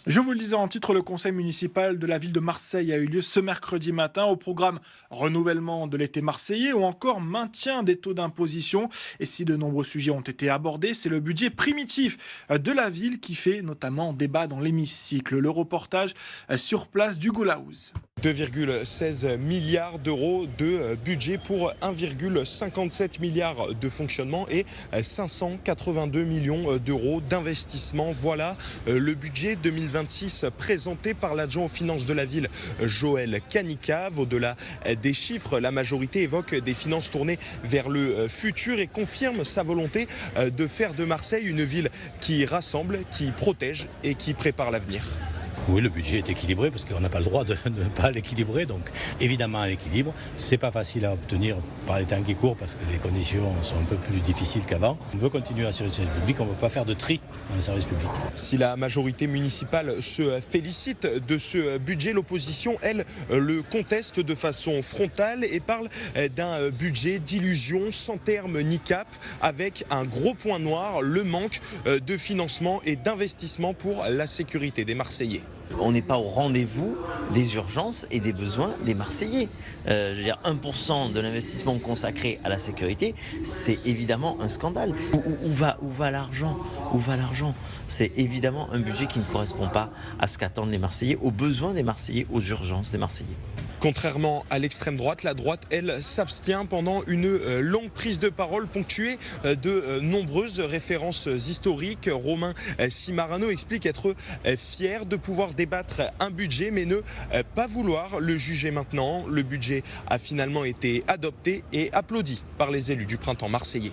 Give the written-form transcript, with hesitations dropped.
Je vous le disais en titre, le conseil municipal de la ville de Marseille a eu lieu ce mercredi matin. Au programme renouvellement de l'été marseillais ou encore maintien des taux d'imposition. Et si de nombreux sujets ont été abordés, c'est le budget primitif de la ville qui fait notamment débat dans l'hémicycle. Le reportage sur place d'Hugo Laouz. 2,16 milliards d'euros de budget pour 1,57 milliard de fonctionnement et 582 millions d'euros d'investissement. Voilà le budget 2026 présenté par l'adjoint aux finances de la ville, Joël Canicave. Au-delà des chiffres, la majorité évoque des finances tournées vers le futur et confirme sa volonté de faire de Marseille une ville qui rassemble, qui protège et qui prépare l'avenir. Oui, le budget est équilibré parce qu'on n'a pas le droit de ne pas l'équilibrer. Donc évidemment à l'équilibre, c'est pas facile à obtenir par les temps qui courent parce que les conditions sont un peu plus difficiles qu'avant. On veut continuer à assurer le service public, on ne veut pas faire de tri dans le service public. Si la majorité municipale se félicite de ce budget, l'opposition, elle, le conteste de façon frontale et parle d'un budget d'illusion sans terme ni cap, avec un gros point noir, le manque de financement et d'investissement pour la sécurité des Marseillais. On n'est pas au rendez-vous des urgences et des besoins des Marseillais. Je veux dire, 1% de l'investissement consacré à la sécurité, c'est évidemment un scandale. Où va l'argent ? Où va l'argent ? C'est évidemment un budget qui ne correspond pas à ce qu'attendent les Marseillais, aux besoins des Marseillais, aux urgences des Marseillais. Contrairement à l'extrême droite, la droite, elle, s'abstient pendant une longue prise de parole ponctuée de nombreuses références historiques. Romain Cimarano explique être fier de pouvoir débattre un budget, mais ne pas vouloir le juger maintenant. Le budget a finalement été adopté et applaudi par les élus du printemps marseillais.